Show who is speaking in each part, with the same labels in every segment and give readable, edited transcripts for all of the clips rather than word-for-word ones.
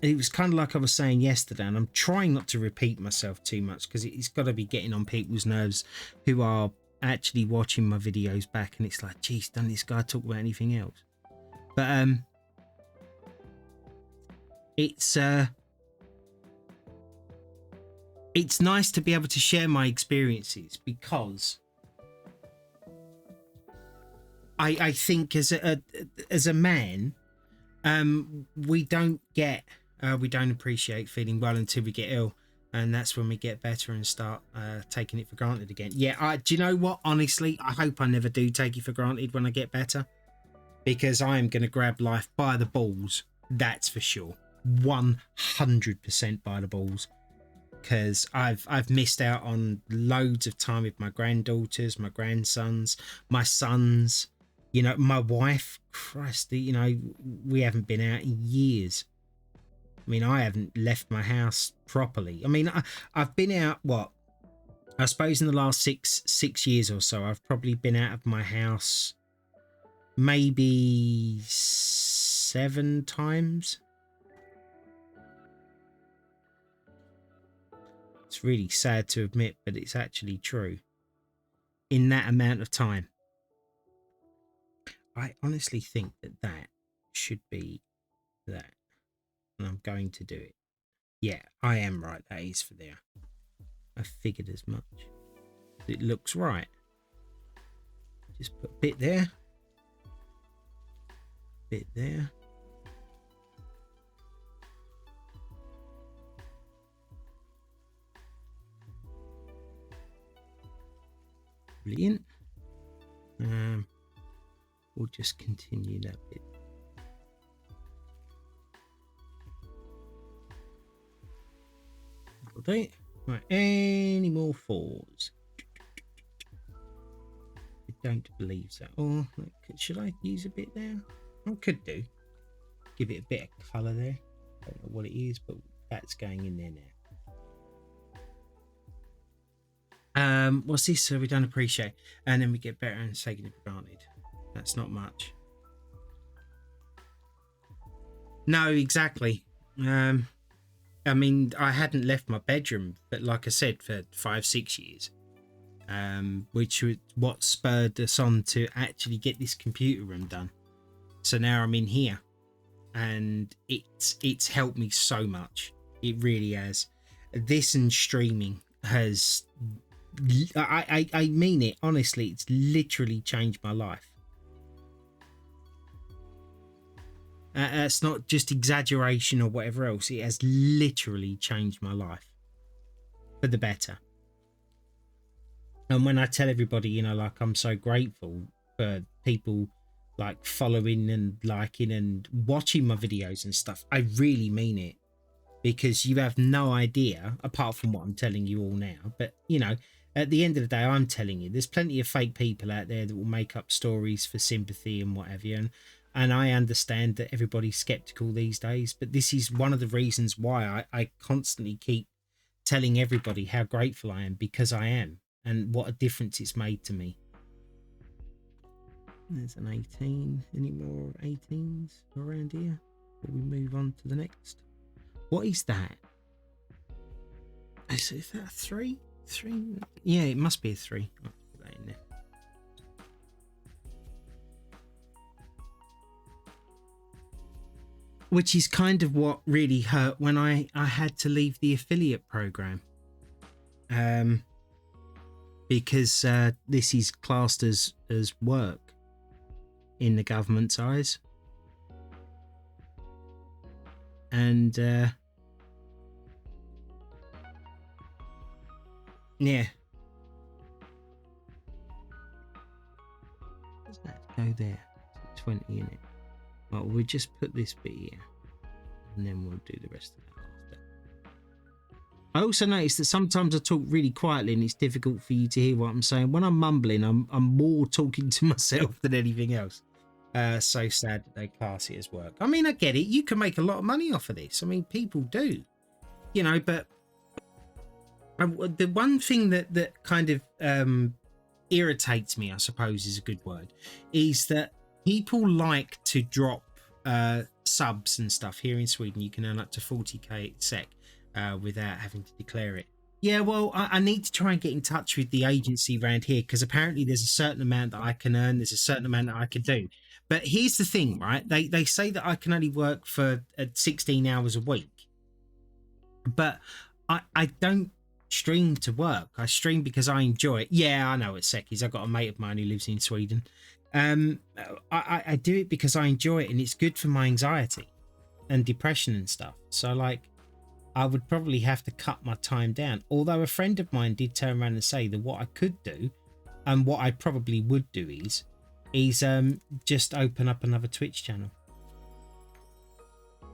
Speaker 1: it was kind of like I was saying yesterday, and I'm trying not to repeat myself too much because it's got to be getting on people's nerves who are actually watching my videos back, and it's like, geez, doesn't this guy talk about anything else? But it's nice to be able to share my experiences, because I think as a man, we don't appreciate feeling well until we get ill, and that's when we get better and start taking it for granted again. Yeah, do you know what? Honestly, I hope I never do take it for granted when I get better, because I am going to grab life by the balls. That's for sure. 100% by the balls, because I've missed out on loads of time with my granddaughters, my grandsons, my sons. You know, my wife, Christ, you know, we haven't been out in years. I mean, I haven't left my house properly. I mean, I've been out, what? I suppose in the last six years or so, I've probably been out of my house maybe 7 times. It's really sad to admit, but it's actually true. In that amount of time. I honestly think that should be that. And I'm going to do it. Yeah, I am right. That is for there. I figured as much. It looks right. Just put a bit there. Bit there. Brilliant. We'll just continue that bit. Okay. Right, any more 4s? I don't believe so. Oh, should I use a bit there? I could do. Give it a bit of colour there. Don't know what it is, but that's going in there now. What's this? So we don't appreciate, and then we get better and taking it for granted. That's not much. No, exactly. I mean, I hadn't left my bedroom, but like I said, for 5-6 years, which was what spurred us on to actually get this computer room done. So now I'm in here, and it's helped me so much. It really has. This and streaming has, I mean it honestly, it's literally changed my life. It's not just exaggeration or whatever else. It has literally changed my life for the better. And when I tell everybody, you know, like, I'm so grateful for people like following and liking and watching my videos and stuff, I really mean it, because you have no idea, apart from what I'm telling you all now. But, you know, at the end of the day, I'm telling you, there's plenty of fake people out there that will make up stories for sympathy and what have you. And I understand that everybody's skeptical these days, but this is one of the reasons why I constantly keep telling everybody how grateful I am, because I am, and what a difference it's made to me. There's an 18. Any more 18s around here before we move on to the next? What is that? Is that a 3? 3? Yeah, it must be a 3. I'll put that in there. Which is kind of what really hurt when I had to leave the affiliate program. Because this is classed as work in the government's eyes. And yeah. Does that go there? 20 in it. Well, we'll just put this bit here, and then we'll do the rest of that after. I also noticed that sometimes I talk really quietly, and it's difficult for you to hear what I'm saying. When I'm mumbling, I'm more talking to myself than anything else. So sad that they class it as work. I mean, I get it. You can make a lot of money off of this. I mean, people do, you know. But the one thing that kind of irritates me, I suppose is a good word, is that people like to drop subs and stuff here in Sweden, you can earn up to 40k sec without having to declare it. Yeah, well, I need to try and get in touch with the agency around here, because apparently there's a certain amount that I can earn, there's a certain amount that I can do. But here's the thing, right? They say that I can only work for 16 hours a week, but I don't stream to work. I stream because I enjoy it. Yeah, I know it's Sekis. I've got a mate of mine who lives in Sweden. I do it because I enjoy it, and it's good for my anxiety and depression and stuff. So like, I would probably have to cut my time down. Although a friend of mine did turn around and say that what I could do, and what I probably would do, is just open up another Twitch channel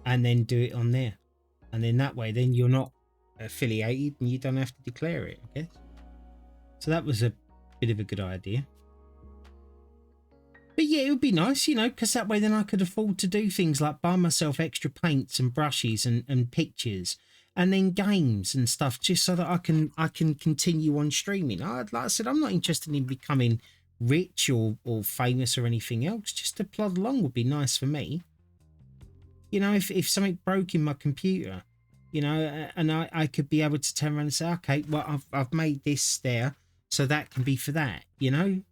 Speaker 1: and then do it on there, and then that way, then you're not affiliated and you don't have to declare it, I guess. So that was a bit of a good idea. But yeah, it would be nice, you know, because that way then I could afford to do things like buy myself extra paints and brushes and pictures, and then games and stuff, just so that I can continue on streaming. Like I said, I'm not interested in becoming rich or famous or anything else. Just to plod along would be nice for me. You know, if something broke in my computer, you know, and I could be able to turn around and say, okay, well, I've made this there, so that can be for that, you know.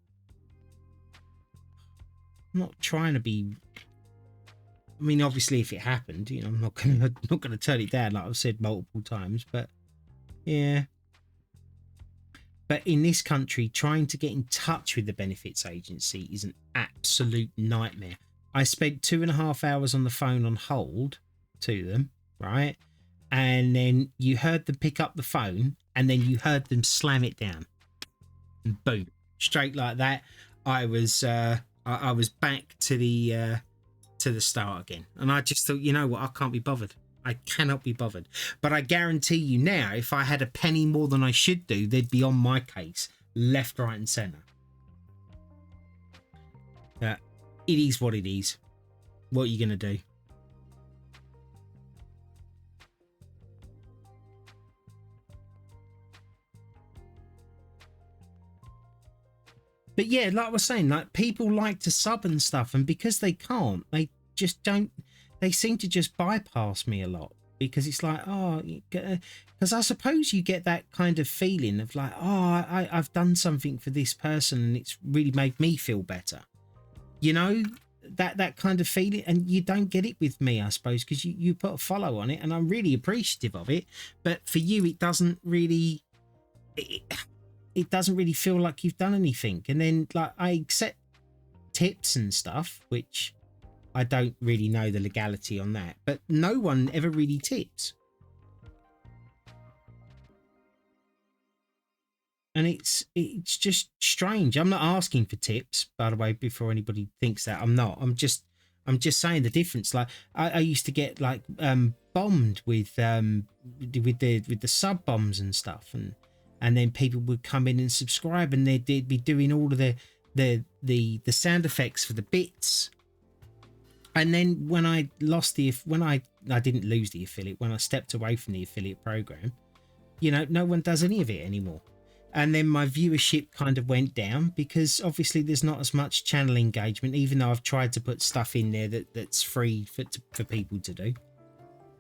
Speaker 1: I'm not trying to be. I mean, obviously, if it happened, you know, I'm not gonna turn it down, like I've said multiple times. But yeah. But in this country, trying to get in touch with the benefits agency is an absolute nightmare. I spent 2.5 hours on the phone on hold to them, right? And then you heard them pick up the phone, and then you heard them slam it down, and boom, straight like that. I was back to the start again, and I just thought, you know what, I can't be bothered. I cannot be bothered. But I guarantee you now, if I had a penny more than I should do, they'd be on my case, left, right, and centre. It is what it is. What are you going to do? But yeah, like I was saying, like, people like to sub and stuff, and because they can't, they just don't. They seem to just bypass me a lot, because it's like, oh, because I suppose you get that kind of feeling of like, oh, I've done something for this person and it's really made me feel better. You know, that kind of feeling, and you don't get it with me, I suppose, because you put a follow on it, and I'm really appreciative of it. But for you, it doesn't really. It doesn't really feel like you've done anything. And then, like, I accept tips and stuff, which I don't really know the legality on that, but no one ever really tips. And it's just strange. I'm not asking for tips, by the way, before anybody thinks that. I'm not. I'm just saying the difference. Like, I used to get like bombed with the sub bombs and stuff, and then people would come in and subscribe, and they'd be doing all of the sound effects for the bits. And then when I didn't lose the affiliate, when I stepped away from the affiliate program, you know, no one does any of it anymore. And then my viewership kind of went down, because obviously there's not as much channel engagement, even though I've tried to put stuff in there that's free for people to do,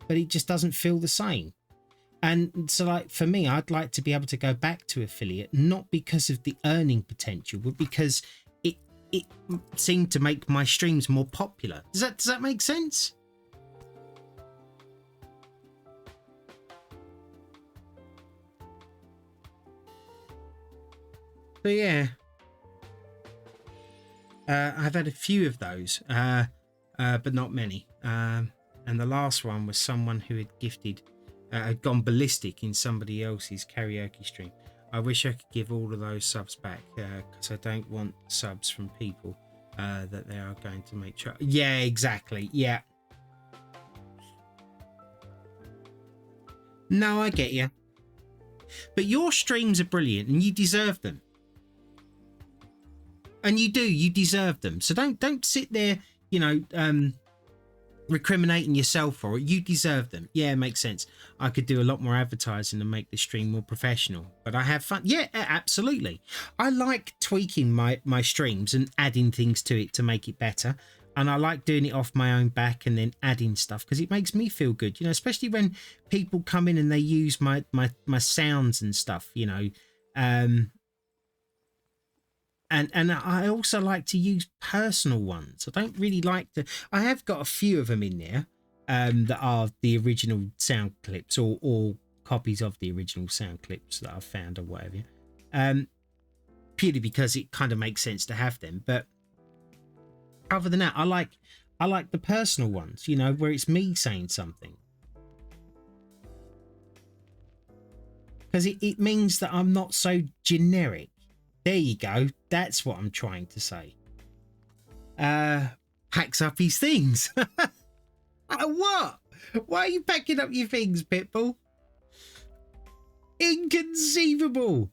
Speaker 1: but it just doesn't feel the same. And so, like, for me, I'd like to be able to go back to affiliate, not because of the earning potential, but because it seemed to make my streams more popular. Does that make sense? But yeah, I've had a few of those, but not many. And the last one was someone who had gifted. Had gone ballistic in somebody else's karaoke stream. I wish I could give all of those subs back, because I don't want subs from people that they are going to make sure. Yeah, exactly. Yeah. No, I get you. But your streams are brilliant, and you deserve them. And you do. You deserve them. So don't sit there, you know, recriminating yourself for it. You deserve them. Yeah, it makes sense. I could do a lot more advertising and make the stream more professional, but I have fun. Yeah, absolutely. I like tweaking my streams and adding things to it to make it better. and I like doing it off my own back and then adding stuff because it makes me feel good, especially when people come in and they use my sounds and stuff, and I also like to use personal ones. I don't really like to. I have got a few of them in there that are the original sound clips or copies of the original sound clips that I've found or whatever. Purely because it kind of makes sense to have them, but other than that, I like the personal ones, where it's me saying something. Because it means that I'm not so generic. There you go. That's what I'm trying to say. Packs up his things. What? Why are you packing up your things, Pitbull? Inconceivable.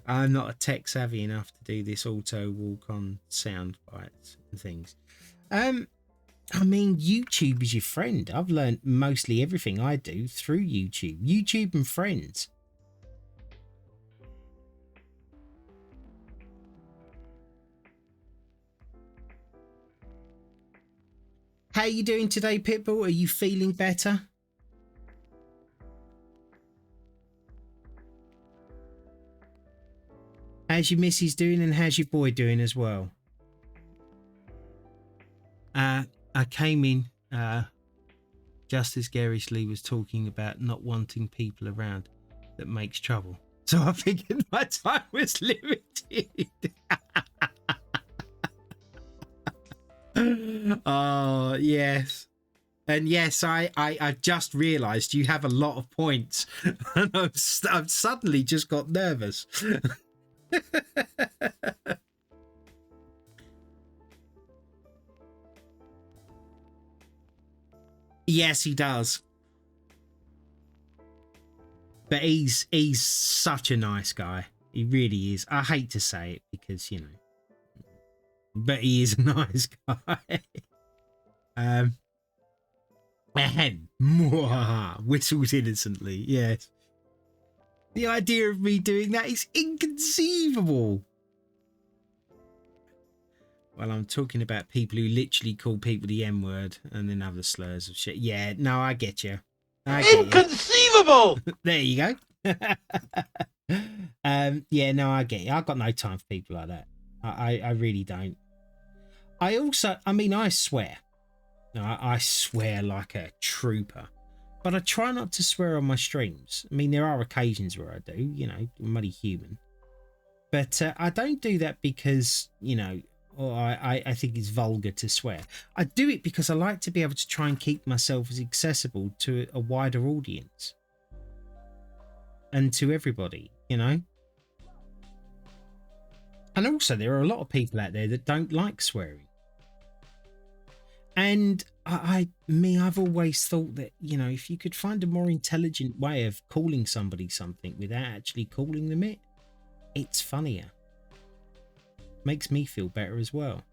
Speaker 1: I'm not tech savvy enough to do this auto walk on sound bites and things. I mean, YouTube is your friend. I've learned mostly everything I do through YouTube and friends. How are you doing today, Pitbull? Are you feeling better? How's your missus doing and how's your boy doing as well? I came in just as Garishly was talking about not wanting people around that makes trouble. So I figured my time was limited. Oh, yes. And yes, I just realised you have a lot of points. And I've suddenly just got nervous. Yes, he does. But he's such a nice guy. He really is. I hate to say it because, but he is a nice guy. Whistles innocently. Yes. The idea of me doing that is inconceivable. Well, I'm talking about people who literally call people the M-word and then other slurs of shit. Yeah, no, I get you.
Speaker 2: Inconceivable!
Speaker 1: There you go. Yeah, no, I get you. I've got no time for people like that. I really don't. I swear. I swear like a trooper. But I try not to swear on my streams. I mean, there are occasions where I do, I'm only human. But I don't do that because, or I think it's vulgar to swear. I do it because I like to be able to try and keep myself as accessible to a wider audience. And to everybody, And also, there are a lot of people out there that don't like swearing. And I've always thought that, if you could find a more intelligent way of calling somebody something without actually calling them it, it's funnier. Makes me feel better as well.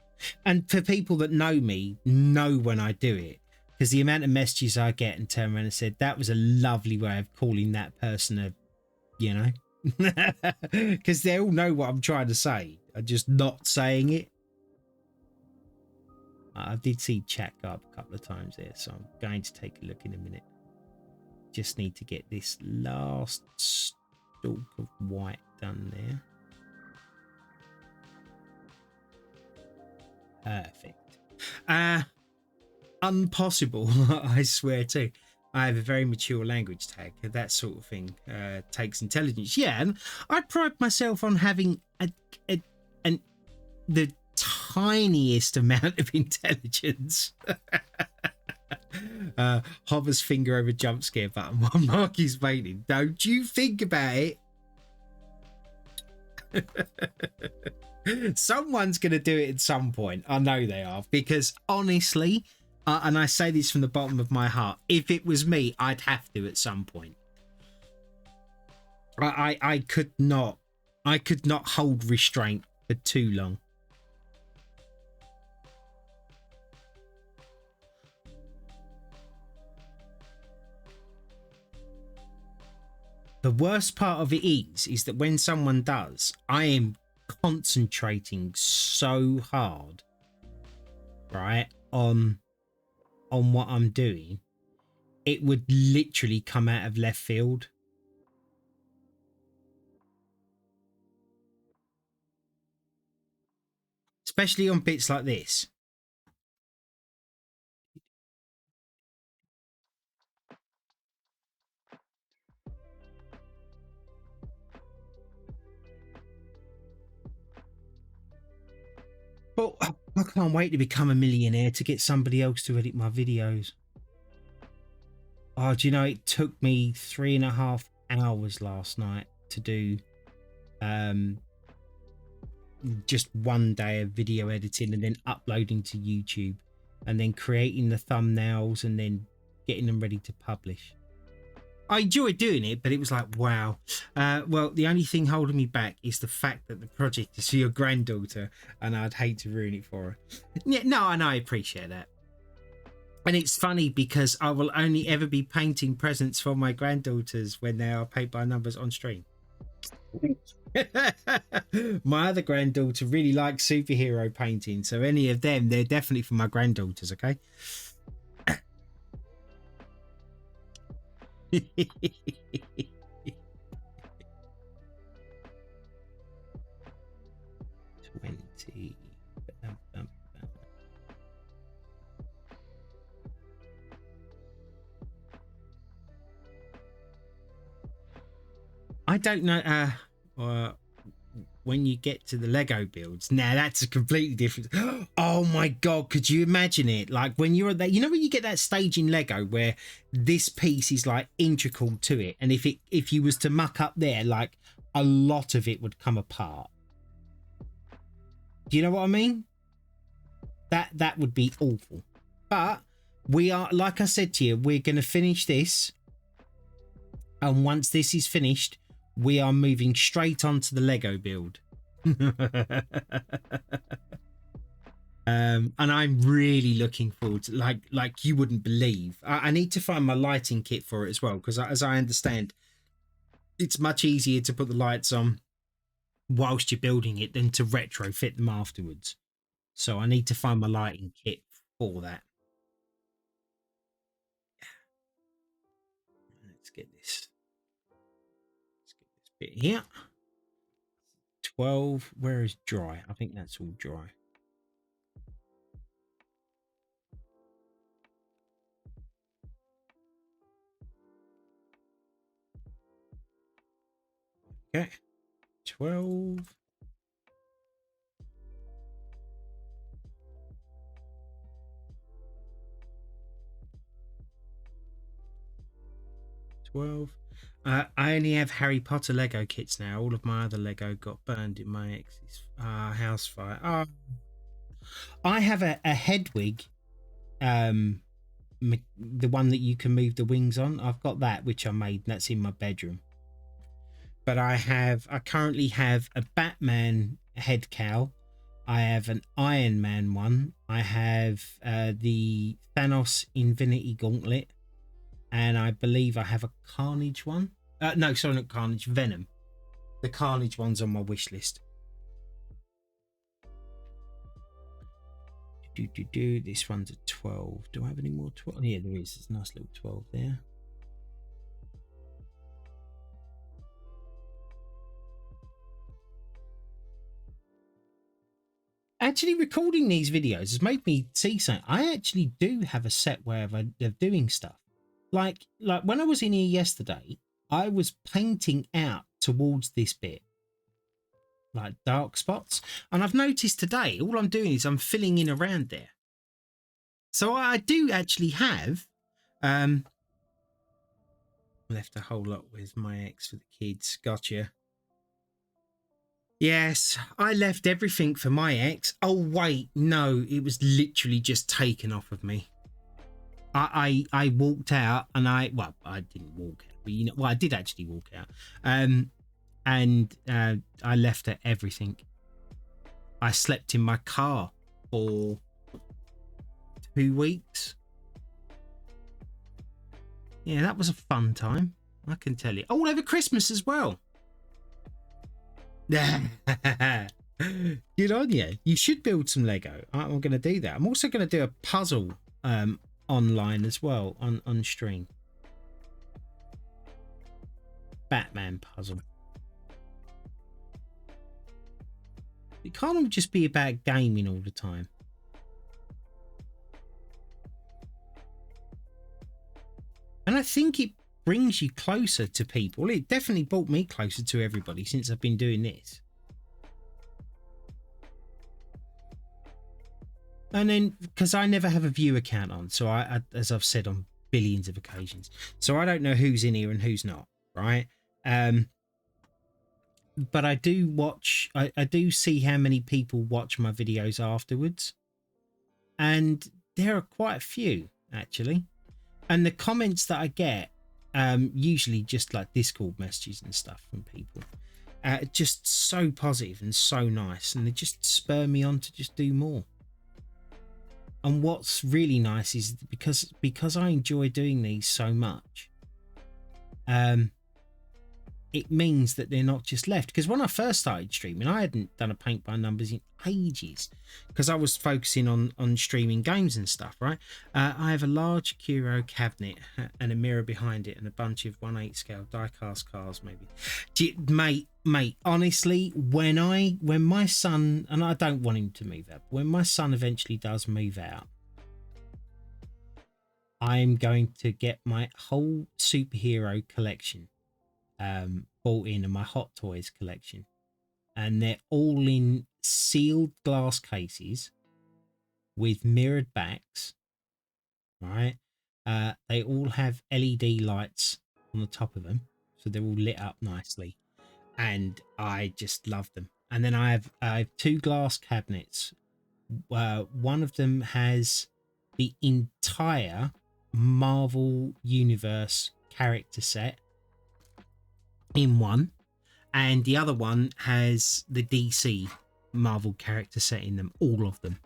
Speaker 1: And for people that know me, know when I do it. Because the amount of messages I get and turn around and said, that was a lovely way of calling that person because they all know what I'm trying to say. I'm just not saying it. I did see chat go up a couple of times there, so I'm going to take a look in a minute. Just need to get this last stalk of white done there. Perfect. Impossible, I swear to. I have a very mature language tag. That sort of thing takes intelligence. Yeah, and I pride myself on having the tiniest amount of intelligence. Hovers finger over jump scare button while Mark is waiting. Don't you think about it. Someone's going to do it at some point. I know they are, because honestly, and I say this from the bottom of my heart, if it was me, I'd have to at some point. I could not hold restraint for too long. The worst part of it is that when someone does, I am concentrating so hard, right, on what I'm doing, it would literally come out of left field. Especially on bits like this. But I can't wait to become a millionaire to get somebody else to edit my videos. Oh, do you know, it took me 3.5 hours last night to do just one day of video editing and then uploading to YouTube and then creating the thumbnails and then getting them ready to publish. I enjoyed doing it, but it was like, wow. Well, the only thing holding me back is the fact that the project is for your granddaughter, and I'd hate to ruin it for her. Yeah, no, and I appreciate that. And it's funny because I will only ever be painting presents for my granddaughters when they are paid by numbers on stream. My other granddaughter really likes superhero painting, so any of them, they're definitely for my granddaughters, okay? 20. I don't know. When you get to the Lego builds, now that's a completely different. Oh my god, could you imagine it? Like when you're at that, you know, when you get that stage in Lego where this piece is like integral to it, and if you was to muck up there, like a lot of it would come apart. Do you know what I mean? That would be awful. But we are, like I said to you, we're going to finish this, and once this is finished, we are moving straight on to the Lego build. And I'm really looking forward to, like you wouldn't believe. I need to find my lighting kit for it as well, because as I understand, it's much easier to put the lights on whilst you're building it than to retrofit them afterwards. So I need to find my lighting kit for that. Let's get this. Bit here. 12. Where is dry? I think that's all dry. Okay. 12. I only have Harry Potter Lego kits now. All of my other Lego got burned in my ex's house fire. I have a Hedwig, the one that you can move the wings on. I've got that, which I made, and that's in my bedroom. But I currently have a Batman head cowl. I have an Iron Man one. I have the Thanos Infinity Gauntlet. And I believe I have a Carnage one. No, sorry, not Carnage, Venom. The Carnage one's on my wish list. This one's a 12. Do I have any more 12? Yeah, there is. There's a nice little 12 there. Actually, recording these videos has made me see something. I actually do have a set way of doing stuff. Like when I was in here yesterday, I was painting out towards this bit, like dark spots. And I've noticed today, all I'm doing is I'm filling in around there. So I do actually have, left a whole lot with my ex for the kids. Gotcha. Yes, I left everything for my ex. Oh, wait, no, it was literally just taken off of me. I walked out and I didn't walk out, but you know, I did actually walk out. And I left her everything. I slept in my car for 2 weeks. Yeah, that was a fun time, I can tell you. All over Christmas as well. Good on you. You should build some Lego. I'm going to do that. I'm also going to do a puzzle online as well on stream. Batman puzzle. It can't all just be about gaming all the time. And I think it brings you closer to people. It definitely brought me closer to everybody since I've been doing this. And then, because I never have a view account on, so I, as I've said on billions of occasions, so I don't know who's in here and who's not, right? But I do watch, I do see how many people watch my videos afterwards. And there are quite a few, actually. And the comments that I get, usually just like Discord messages and stuff from people, just so positive and so nice. And they just spur me on to just do more. And what's really nice is because I enjoy doing these so much, it means that they're not just left. Because when I first started streaming, I hadn't done a paint by numbers in ages because I was focusing on streaming games and stuff, right? I have a large Curio cabinet and a mirror behind it and a bunch of 1/8 scale die-cast cars, maybe. Mate, honestly, when my son, and I don't want him to move out, but when my son eventually does move out, I'm going to get my whole superhero collection bought in, and my Hot Toys collection, and they're all in sealed glass cases with mirrored backs, right? They all have LED lights on the top of them, so they're all lit up nicely, and I just love them. And then I have two glass cabinets. One of them has the entire Marvel Universe character set in one, and the other one has the DC Marvel character set in them, all of them.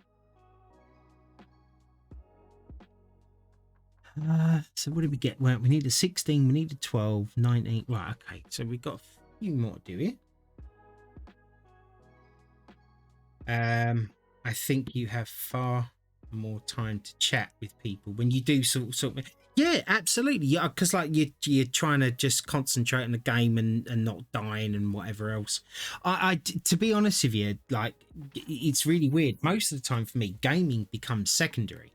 Speaker 1: So what did we get? Well, we need a 16, we need a 12, 19. Right, okay, so we've got a few more to do here. I think you have far more time to chat with people when you do sort of. Yeah, absolutely. Yeah, because like you're trying to just concentrate on the game and not dying and whatever else. I to be honest with you, like it's really weird. Most of the time for me, gaming becomes secondary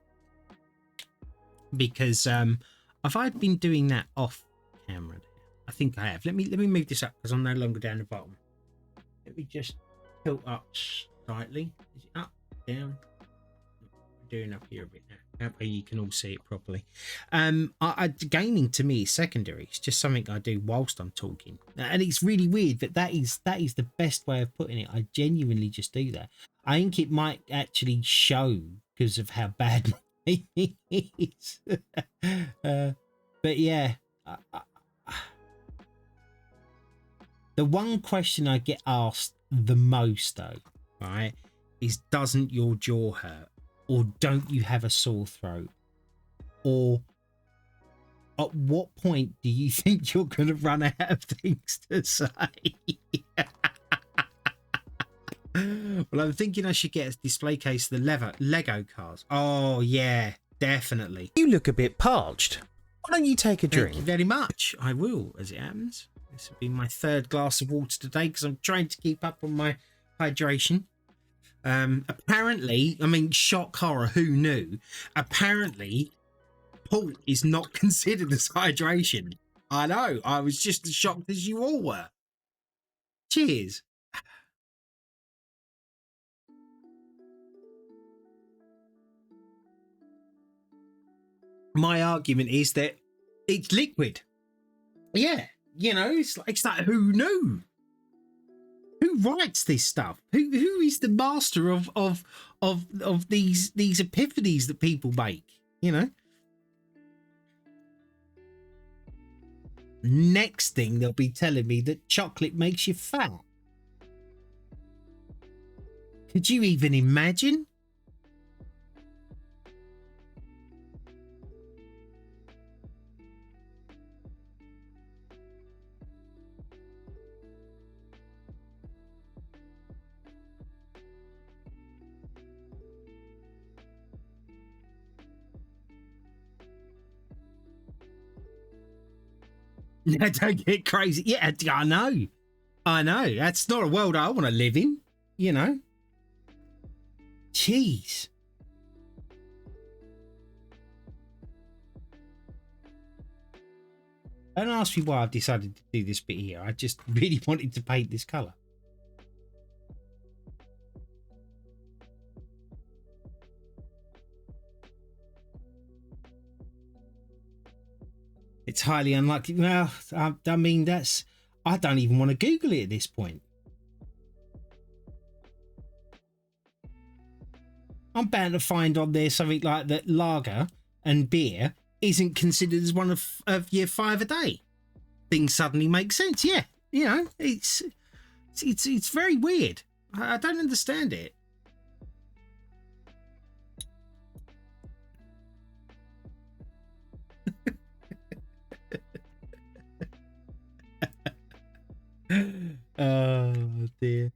Speaker 1: because have I been doing that off camera? I think I have. Let me move this up because I'm no longer down the bottom. Let me just tilt up slightly. Is it up, down? Doing up here a bit now. That way you can all see it properly. Gaming to me is secondary. It's just something I do whilst I'm talking, and it's really weird that is the best way of putting it. I genuinely just do that. I think it might actually show because of how bad it is. But yeah, the one question I get asked the most though, right, is doesn't your jaw hurt? Or don't you have a sore throat? Or at what point do you think you're going to run out of things to say? Well, I'm thinking I should get a display case of the Lego cars. Oh, yeah, definitely.
Speaker 3: You look a bit parched. Why don't you take a drink?
Speaker 1: Thank you very much. I will, as it happens. This will be my third glass of water today because I'm trying to keep up on my hydration. Apparently, I mean, shock horror, who knew? Apparently, port is not considered as hydration. I know, I was just as shocked as you all were. Cheers. My argument is that it's liquid. Yeah, you know, it's like who knew? Who writes this stuff? Who is the master of these epiphanies that people make? You know. Next thing they'll be telling me that chocolate makes you fat. Could you even imagine? No, don't get crazy. Yeah, I know. I know. That's not a world I want to live in, you know. Jeez. Don't ask me why I've decided to do this bit here. I just really wanted to paint this colour. It's highly unlikely. Well, I mean, I don't even want to Google it at this point. I'm bound to find on there something like that lager and beer isn't considered as one of your 5 a day. Things suddenly make sense. Yeah, you know, it's very weird. I don't understand it. Oh dear.